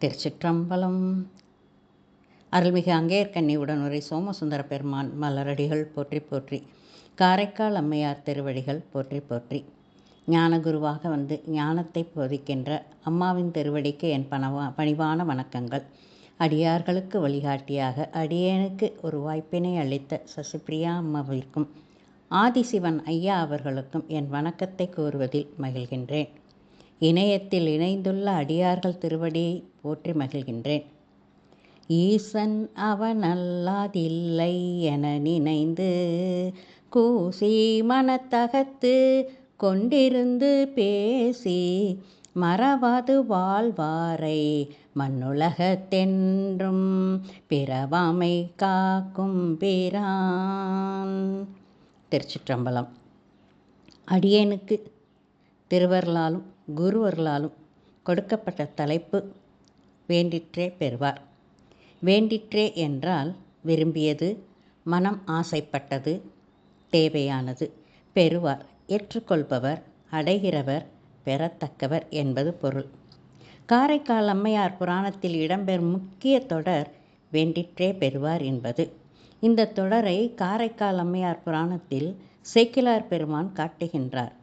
திருச்சிற்றம்பலம். அருள்மிகு அங்கேயர்கண்ணி உடனுரை சோமசுந்தர பெருமான் மலரடிகள் போற்றி போற்றி. காரைக்கால் அம்மையார் திருவடிகள் போற்றி போற்றி. ஞானகுருவாக வந்து ஞானத்தை போதிக்கின்ற அம்மாவின் திருவடிக்கு என் பணிவான வணக்கங்கள். அடியார்களுக்கு வழிகாட்டியாக அடியேனுக்கு ஒரு வாய்ப்பினை அளித்த சசிப்பிரியா அம்மாவிற்கும் ஆதிசிவன் ஐயா அவர்களுக்கும் என் வணக்கத்தை கூறுவதில் மகிழ்கின்றேன். இணையத்தில் இணைந்துள்ள அடியார்கள் திருவடியை போற்றி மகிழ்கின்றேன். ஈசன் அவனல்லாதில்லை என நினைந்து கூசி மனத்தகத்து கொண்டிருந்து பேசி மறவாது வாழ்வாரை மண்ணுலகத்தென்றும் பிறவாமை காக்கும் பிரான். திருச்சிற்றம்பலம். அடியேனுக்கு திருவர்களாலும் குருவர்களாலும் கொடுக்கப்பட்ட தலைப்பு வேண்டிற்றே பெறுவார். வேண்டிற்றே என்றால் விரும்பியது, மனம் ஆசைப்பட்டது, தேவையானது. பெறுவார், ஏற்றுக்கொள்பவர், அடைகிறவர், பெறத்தக்கவர் என்பது பொருள். காரைக்கால் அம்மையார் புராணத்தில் இடம்பெறும் முக்கிய தொடர் வேண்டிற்றே பெறுவார் என்பது. இந்த தொடரை காரைக்கால் அம்மையார் புராணத்தில் சேக்கிழார் பெருமான் காட்டுகின்றார்.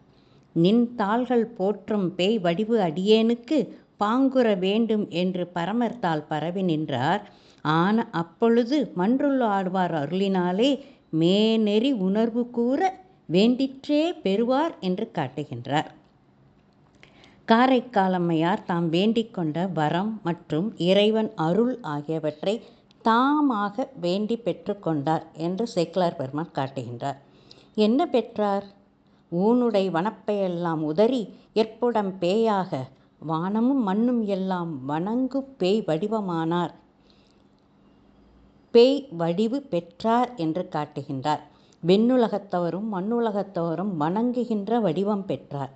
நின் தாள்கள் போற்றும் பேய் வடிவு அடியேனுக்கு பாங்குற வேண்டும் என்று பரமர்த்தால் பரவி நின்றார். ஆன அப்பொழுது மன்றுள்ள ஆழ்வார் அருளினாலே மேநெறி உணர்வு கூற வேண்டிற்றே பெறுவார் என்று காட்டுகின்றார். காரைக்கால் அம்மையார் தாம் வேண்டிக் கொண்ட வரம் மற்றும் இறைவன் அருள் ஆகியவற்றை தாமாக வேண்டி பெற்றுக்கொண்டார் என்று சேக்கிழார் பெருமான் காட்டுகின்றார். என்ன பெற்றார்? ஊனுடை வனப்பையெல்லாம் உதறி ஏற்புடம் பேயாக வானமும் மண்ணும் எல்லாம் வணங்கு பேய் வடிவமானார். பேய் வடிவு பெற்றார் என்று காட்டுகின்றார். விண்ணுலகத்தவரும் மண்ணுலகத்தவரும் வணங்குகின்ற வடிவம் பெற்றார்.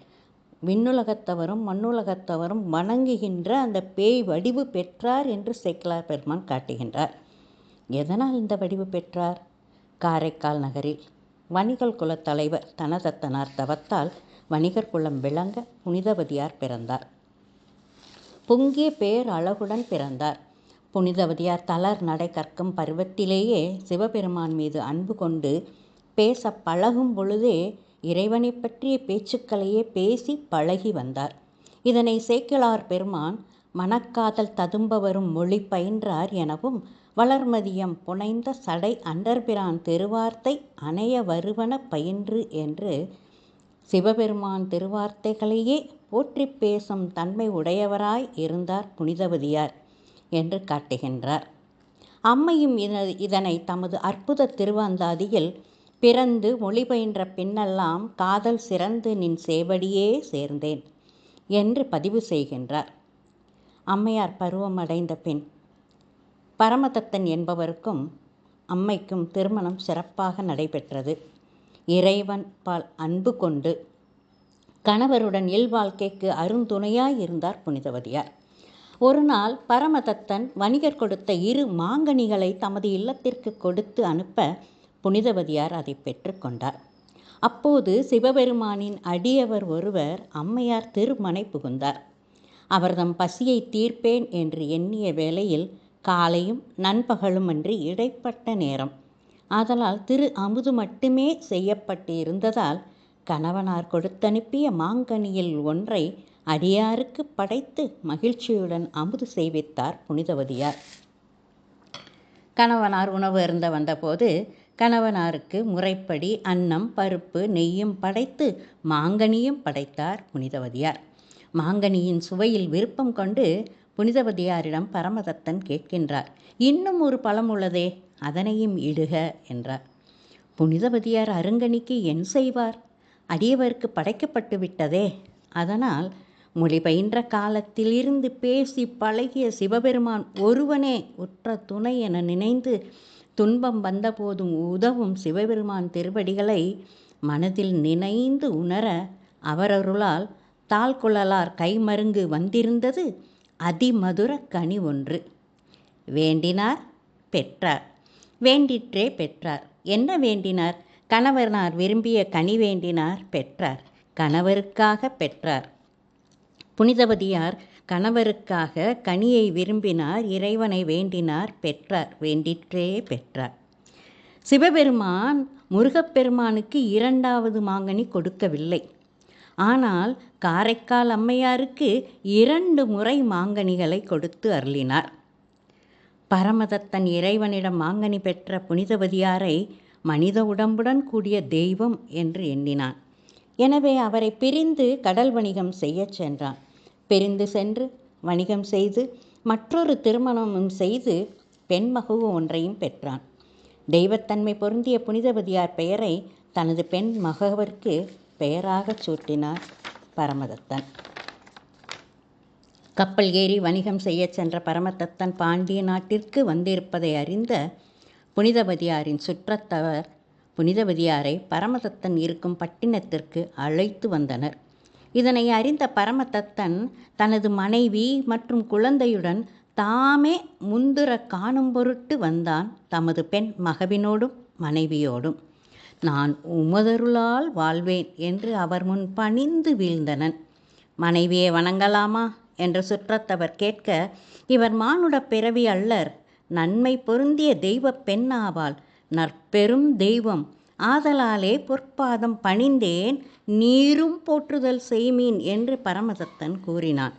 விண்ணுலகத்தவரும் மண்ணுலகத்தவரும் வணங்குகின்ற அந்த பேய் வடிவு பெற்றார் என்று சேக்கிழார் பெருமான் காட்டுகின்றார். எதனால் இந்த வடிவு பெற்றார்? காரைக்கால் நகரில் வணிகர் குலத் தலைவர் தனதத்தனார் தவத்தால் வணிகர் குலம் விளங்க புனிதவதியார் பிறந்தார். பொங்கிய பேர் அழகுடன் பிறந்தார். புனிதவதியார் தளர் நடை கற்கும் பருவத்திலேயே சிவபெருமான் மீது அன்பு கொண்டு பேச பழகும் பொழுதே இறைவனை பற்றிய பேச்சுக்களையே பேசி பழகி வந்தார். இதனை சேக்கிழார் பெருமான் மனக்காதல் ததும்ப வரும் மொழி பயின்றார் எனவும், வளர்மதியம் புனைந்த சடை அண்டர்பிரான் திருவார்த்தை அணைய வருவன பயின்று என்று சிவபெருமான் திருவார்த்தைகளையே போற்றி பேசும் தன்மை உடையவராய் இருந்தார் புனிதவதியார் என்று காட்டுகின்றார். அம்மையும் இதனை தமது அற்புத திருவந்தாதியில் பிறந்து மொழி பயின்ற பின்னெல்லாம் காதல் சிறந்து நின் சேவடியே சேர்ந்தேன் என்று பதிவு செய்கின்றார். அம்மையார் பருவம் அடைந்த பின் பரமதத்தன் என்பவருக்கும் அம்மைக்கும் திருமணம் சிறப்பாக நடைபெற்றது. இறைவன் பால் அன்பு கொண்டு கணவருடன் இல்வாழ்க்கைக்கு அருந்துணையாய் இருந்தார் புனிதவதியார். ஒரு நாள் பரமதத்தன் வணிகர் கொடுத்த 2 மாங்கனிகளை தமது இல்லத்திற்கு கொடுத்து அனுப்ப புனிதவதியார் அதை பெற்றுக்கொண்டார். அப்போது சிவபெருமானின் அடியவர் ஒருவர் அம்மையார் திருமனை புகுந்தார். அவர்தம் பசியை தீர்ப்பேன் என்று எண்ணிய வேளையில் காலையும் நண்பகலும் அன்றி இடைப்பட்ட நேரம். ஆதலால் திரு அமுது மட்டுமே செய்யப்பட்டு இருந்ததால் கணவனார் கொடுத்தனுப்பிய மாங்கனியில் ஒன்றை அடியாருக்கு படைத்து மகிழ்ச்சியுடன் அமுது செய்வித்தார் புனிதவதியார். கணவனார் உணவு அருந்த வந்தபோது கணவனாருக்கு முறைப்படி அன்னம், பருப்பு, நெய்யும் படைத்து மாங்கனியும் படைத்தார் புனிதவதியார். மாங்கனியின் சுவையில் விருப்பம் கொண்டு புனிதவதியாரிடம் பரமதத்தன் கேட்கின்றார். இன்னும் ஒரு பழம் உள்ளதே, அதனையும் இடுக என்றார். புனிதவதியார் அருங்கனிக்கு என் செய்வார்? அடியவருக்கு படைக்கப்பட்டு விட்டதே. அதனால் மொழி பயின்ற காலத்திலிருந்து பேசி பழகிய சிவபெருமான் ஒருவனே உற்ற துணை என நினைந்து துன்பம் வந்தபோதும் உதவும் சிவபெருமான் திருவடிகளை மனதில் நினைந்து உணர அவரருளால் தாழ்குழலார் கைமருங்கு வந்திருந்தது அதிமதுர கனி ஒன்று. வேண்டினார், பெற்றார். வேண்டிற்றே பெற்றார். என்ன வேண்டினார்? கணவனார் விரும்பிய கனி வேண்டினார், பெற்றார். கணவருக்காக பெற்றார். புனிதவதியார் கணவருக்காக கனியை விரும்பினார், இறைவனை வேண்டினார், பெற்றார், வேண்டிற்றே பெற்றார். சிவபெருமான் முருகப்பெருமானுக்கு 2வது மாங்கனி கொடுக்கவில்லை. ஆனால் காரைக்கால் அம்மையாருக்கு 2 முறை மாங்கனிகளை கொடுத்து அருளினார். பரமதத்தன் இறைவனிடம் மாங்கனி பெற்ற புனிதவதியாரை மனித உடம்புடன் கூடிய தெய்வம் என்று எண்ணினான். எனவே அவரை பிரிந்து கடல் வணிகம் செய்யச் சென்றான். பிரிந்து சென்று வணிகம் செய்து மற்றொரு திருமணமும் செய்து பெண்மகு ஒன்றையும் பெற்றான். தெய்வத்தன்மை பொருந்திய புனிதவதியார் பெயரை தனது பெண் மகவிற்கு பெயராகச் சூட்டினார் பரமதத்தன். கப்பல் ஏறி வணிகம் செய்யச் சென்ற பரமதத்தன் பாண்டிய நாட்டிற்கு வந்திருப்பதை அறிந்த புனிதவதியாரின் சுற்றத்தவர் புனிதவதியாரை பரமதத்தன் இருக்கும் பட்டினத்திற்கு அழைத்து வந்தனர். இதனை அறிந்த பரமதத்தன் தனது மனைவி மற்றும் குழந்தையுடன் தாமே முந்துர காணும் பொருட்டு வந்தான் தமது பெண் மகவினோடும் மனைவியோடும். நான் உமதருளால் வாழ்வேன் என்று அவர் முன் பணிந்து வீழ்ந்தனன். மனைவியை வணங்கலாமா என்று சுற்றத்தவர் கேட்க, இவர் மானுட பிறவி அல்லர், நன்மை பொருந்திய தெய்வ பெண்ணாவாள், நற்பெரும் தெய்வம், ஆதலாலே பொற்பாதம் பணிந்தேன், நீரும் போற்றுதல் செய்மீன் என்று பரமதத்தன் கூறினான்.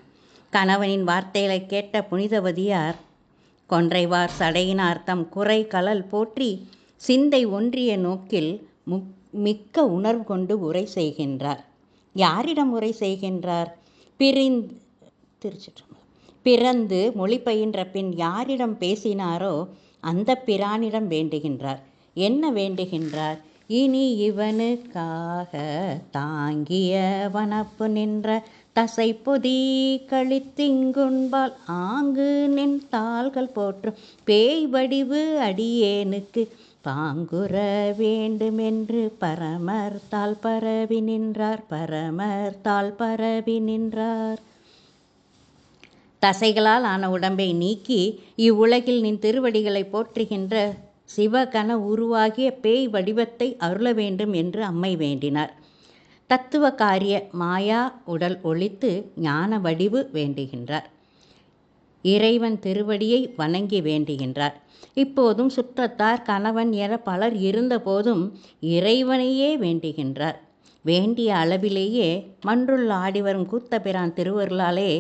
கணவனின் வார்த்தைகளை கேட்ட புனிதவதியார் கொன்றைவார் சடையினார் தம் குறை கலல் போற்றி சிந்தை ஒன்றிய நோக்கில் மிக்க உணர்வு கொண்டு உரை செய்கின்றார். யாரிடம் உரை செய்கின்றார்? பிறந்து மொழி பயின்ற பின் யாரிடம் பேசினாரோ அந்த பிரானிடம் வேண்டுகின்றார். என்ன வேண்டுகின்றார்? இனி இவனுக்காக தாங்கிய வனப்பு நின்ற தசை பொதி கழித்திங்குண்பால் ஆங்கு நின் தாள்கள் போற்றும் பேய் வடிவு அடியேனுக்கு பாங்குற வேண்டுமென்று பரமர் தாள் பரவி நின்றார், பரமர் தாள் பரவி நின்றார். தசைகளால் ஆன உடம்பை நீக்கி இவ்வுலகில் நின் திருவடிகளை போற்றுகின்ற சிவகண உருவாகிய பேய் வடிவத்தை அருள வேண்டும் என்று அம்மை வேண்டினார். தத்துவ காரிய மாயா உடல் ஒழித்து ஞான வடிவு வேண்டுகின்றார். இறைவன் திருவடியை வணங்கி வேண்டுகின்றார். இப்போதும் சுற்றத்தார் கணவன் என பலர் இருந்த போதும் இறைவனையே வேண்டுகின்றார். வேண்டிய அளவிலேயே மன்றுள் ஆடிவரும் கூத்தபிரான் திருவருளாலே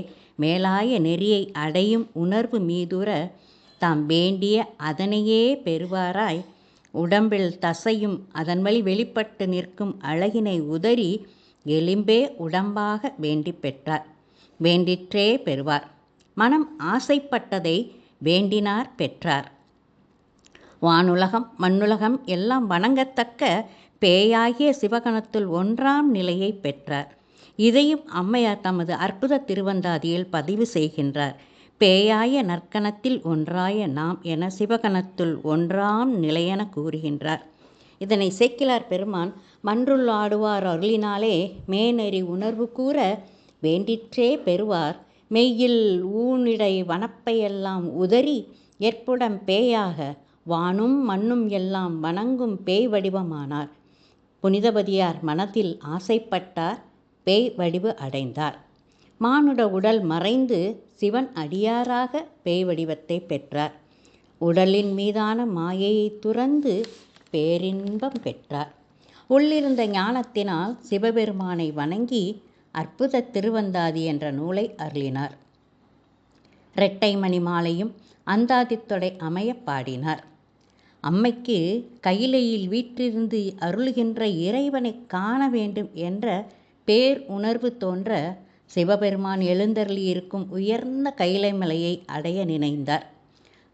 மேலாய நெறியை அடையும் உணர்வு மீதுற தாம் வேண்டிய அதனையே பெறுவாராய் உடம்பில் தசையும் அதன் வழி வெளிப்பட்டு நிற்கும் அழகினை உதறி எலும்பே உடம்பாக வேண்டி பெற்றார். வேண்டிற்றே பெறுவார். மனம் ஆசைப்பட்டதை வேண்டினார், பெற்றார். வானுலகம் மண்ணுலகம் எல்லாம் வணங்கத்தக்க பேயாகிய சிவகணத்துள் ஒன்றாம் நிலையை பெற்றார். இதையும் அம்மையார் தமது அற்புத திருவந்தாதியில் பதிவு செய்கின்றார். பேயாய நற்கணத்தில் ஒன்றாய நாம் என சிவகணத்துள் ஒன்றாம் நிலையென கூறுகின்றார். இதனை சேக்கிழார் பெருமான் மன்றுள் ஆடுவார் அருளினாலே மேனறி உணர்வு கூற வேண்டிற்றே பெறுவார், மெய்யில் ஊனிடை வனப்பையெல்லாம் உதறி ஏற்புடம் பேயாக வானும் மண்ணும் எல்லாம் வணங்கும் பேய் வடிவமானார். புனிதவதியார் மனத்தில் ஆசைப்பட்டார், பேய் வடிவு அடைந்தார். மானுட உடல் மறைந்து சிவன் அடியாராக பேய் வடிவத்தை பெற்றார். உடலின் மீதான மாயையை துறந்து பேரின்பம் பெற்றார். உள்ளிருந்த ஞானத்தினால் சிவபெருமானை வணங்கி அற்புத திருவந்தாதி என்ற நூலை அருளினார். இரட்டை மணி மாலையும் அந்தாதித்தொடை அமைய பாடினார். அம்மைக்கு கையிலையில் வீற்றிருந்து அருளுகின்ற இறைவனை காண வேண்டும் என்ற பேர் உணர்வு தோன்ற சிவபெருமான் எழுந்தருளி இருக்கும் உயர்ந்த கைலை மலையை அடைய நினைந்தார்.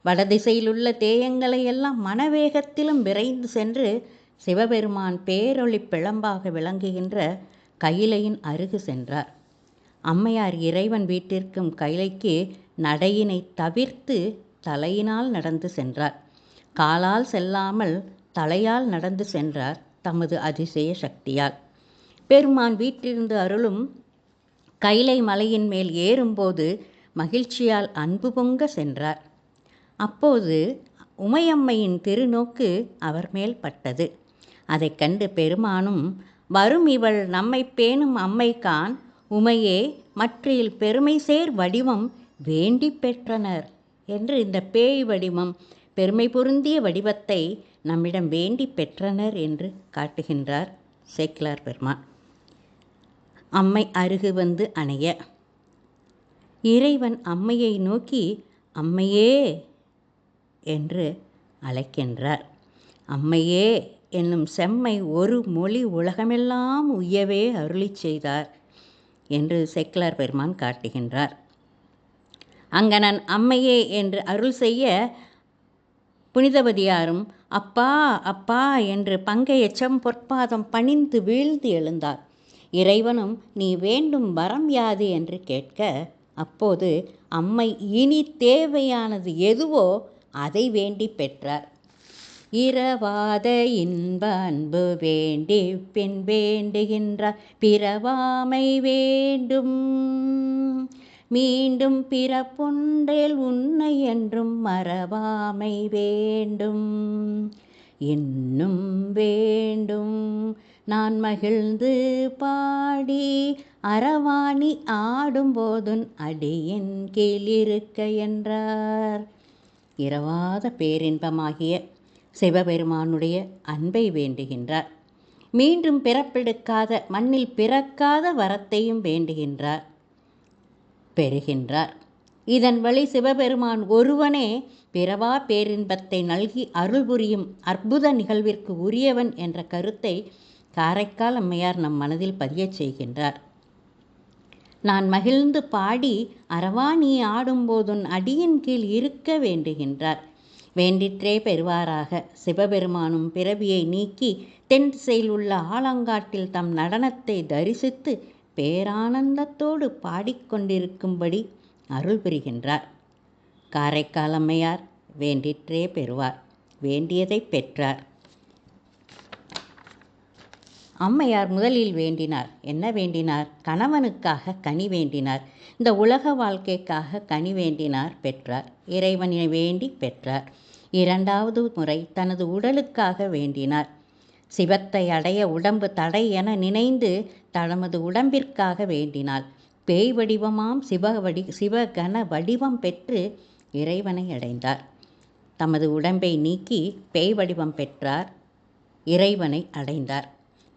வடதிசையிலுள்ள தேயங்களை எல்லாம் மனவேகத்திலும் விரைந்து சென்று சிவபெருமான் பேரொளி பிழம்பாக விளங்குகின்ற கையிலையின் அருகு சென்றார். அம்மையார் இறைவன் வீட்டிற்கும் கைலைக்கு நடையினை தவிர்த்து தலையினால் நடந்து சென்றார். காலால் செல்லாமல் தலையால் நடந்து சென்றார் தமது அதிசய சக்தியால். பெருமான் வீட்டிலிருந்து அருளும் கைலை மலையின் மேல் ஏறும்போது மகிழ்ச்சியால் அன்பு பொங்க சென்றார். அப்போது உமையம்மையின் திருநோக்கு அவர் மேல் பட்டது. அதைக் கண்டு பெருமானும், வரும் இவள் நம்மை பேணும் அம்மைக்கான் உமையே மற்றில் பெருமை சேர் வடிவம் வேண்டி பெற்றனர் என்று இந்த பேய் வடிவம், பெருமை பொருந்திய வடிவத்தை நம்மிடம் வேண்டி பெற்றனர் என்று காட்டுகின்றார் சேக்கிழார் பெருமான். அம்மை அருகு வந்து அணைய. இறைவன் அம்மையை நோக்கி அம்மையே என்று அழைக்கின்றார். அம்மையே என்னும் செம்மை ஒரு மொழி உலகமெல்லாம் உய்யவே அருளி செய்தார் என்று சேக்கிழார் பெருமான் காட்டுகின்றார். அங்கனன் அம்மையே என்று அருள் செய்ய புனிதவதியாரும் அப்பா அப்பா என்று பங்கையச்சம் பொற்பாதம் பணிந்து வீழ்ந்து எழுந்தார். இறைவனும் நீ வேண்டும் வரம் யாது என்று கேட்க, அப்போது அம்மை இனி தேவையானது எதுவோ அதை வேண்டி பெற்றார். இரவாத இன்ப அன்பு வேண்டி பின் வேண்டுகின்றார், பிறவாமை வேண்டும் மீண்டும் பிறப்பொன்றேல் உன்னை என்றும் மறவாமை வேண்டும் இன்னும் வேண்டும் நான் மகிழ்ந்து பாடி அரவாணி ஆடும்போதுன் அடியின் கீழிருக்க என்றார். இரவாத பேரின்பமாகிய சிவபெருமானுடைய அன்பை வேண்டுகின்றார். மீண்டும் பிறப்பெடுக்காத மண்ணில் பிறக்காத வரத்தையும் வேண்டுகின்றார், பெறுகின்றார். இதன் வழி சிவபெருமான் ஒருவனே பிறவா பேரின்பத்தை நல்கி அருள் புரியும் அற்புத நிகழ்விற்கு உரியவன் என்ற கருத்தை காரைக்கால் அம்மையார் நம் மனதில் பதியச் செய்கின்றார். நான் மகிழ்ந்து பாடி அரவா நீ ஆடும்போதுன் அடியின் கீழ் இருக்க வேண்டுகின்றார். வேண்டிற்றே பெறுவாராக. சிவபெருமானும் பிறவியை நீக்கி தென் திசையில் உள்ள ஆலங்காட்டில் தம் நடனத்தை தரிசித்து பேரானந்தத்தோடு பாடிக்கொண்டிருக்கும்படி அருள் புரிகின்றார். காரைக்கால் அம்மையார் வேண்டிற்றே பெறுவார், வேண்டியதை பெற்றார். அம்மையார் முதலில் வேண்டினார். என்ன வேண்டினார்? கணவனுக்காக கனி வேண்டினார். இந்த உலக வாழ்க்கைக்காக கனி வேண்டினார், பெற்றார். இறைவனை வேண்டி பெற்றார். இரண்டாவது முறை தனது உடலுக்காக வேண்டினார். சிவத்தை அடைய உடம்பு தடை என நினைந்து தமது உடம்பிற்காக வேண்டினாள். பேய் வடிவமாம் சிவகண வடிவம் பெற்று இறைவனை அடைந்தார். தமது உடம்பை நீக்கி பேய் வடிவம் பெற்றார், இறைவனை அடைந்தார்.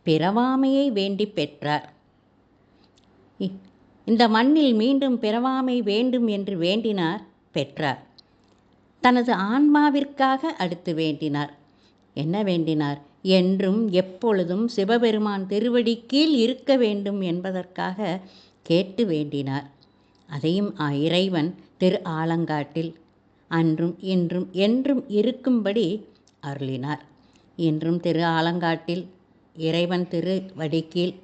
பிறவாமையை வேண்டி பெற்றார். இந்த மண்ணில் மீண்டும் பிறவாமை வேண்டும் என்று வேண்டினார், பெற்றார். தனது ஆன்மாவிற்காக அடுத்து வேண்டினார். என்ன வேண்டினார்? என்றும் எப்பொழுதும் சிவபெருமான் திருவடி கீழ் இருக்க வேண்டும் என்பதற்காக கேட்டு வேண்டினார். அதையும் இறைவன் திரு ஆலங்காட்டில் அன்றும் இன்றும் என்றும் இருக்கும்படி அருளினார். இன்றும் திரு ஆலங்காட்டில் இறைவன் திருவடிக்கீழ்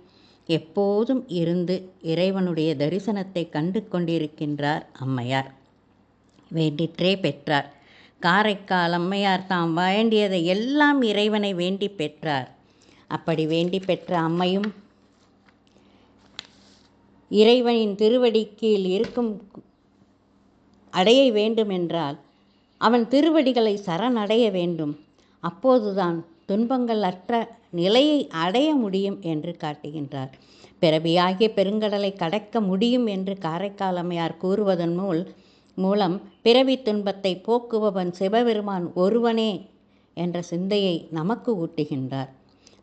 எப்போதும் இருந்து இறைவனுடைய தரிசனத்தை கண்டு கொண்டிருக்கின்றார் அம்மையார். வேண்டிற்றே பெற்றார். காரைக்கால் அம்மையார் தாம் வேண்டியதை எல்லாம் இறைவனை வேண்டி பெற்றார். அப்படி வேண்டி பெற்ற அம்மையும் இறைவனின் திருவடி கீழ் இருக்கும் அடைய வேண்டுமென்றால் அவன் திருவடிகளை சரணடைய வேண்டும். அப்போதுதான் துன்பங்கள் அற்ற நிலையை அடைய முடியும் என்று காட்டுகின்றார். பிறவியாகிய பெருங்கடலை கடக்க முடியும் என்று காரைக்கால் அம்மையார் கூறுவதன் மூலம் பிறவி துன்பத்தை போக்குபவன் சிவபெருமான் ஒருவனே என்ற சிந்தையை நமக்கு ஊட்டுகின்றார்.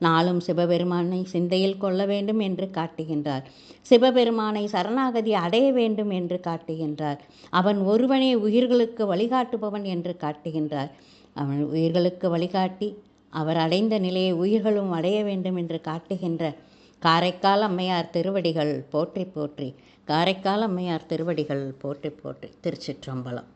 நாளும் சிவபெருமானை சிந்தையில் கொள்ள வேண்டும் என்று காட்டுகின்றார். சிவபெருமானை சரணாகதி அடைய வேண்டும் என்று காட்டுகின்றார். அவன் ஒருவனே உயிர்களுக்கு வழிகாட்டுபவன் என்று காட்டுகின்றார். அவன் உயிர்களுக்கு வழிகாட்டி அவர் அடைந்த நிலையை உயிர்களும் அடைய வேண்டும் என்று காட்டுகின்ற காரைக்கால் அம்மையார் திருவடிகள் போற்றி போற்றி. காரைக்கால் அம்மையார் திருவடிகள் போற்றி போற்றி. திருச்சிற்றம்பலம்.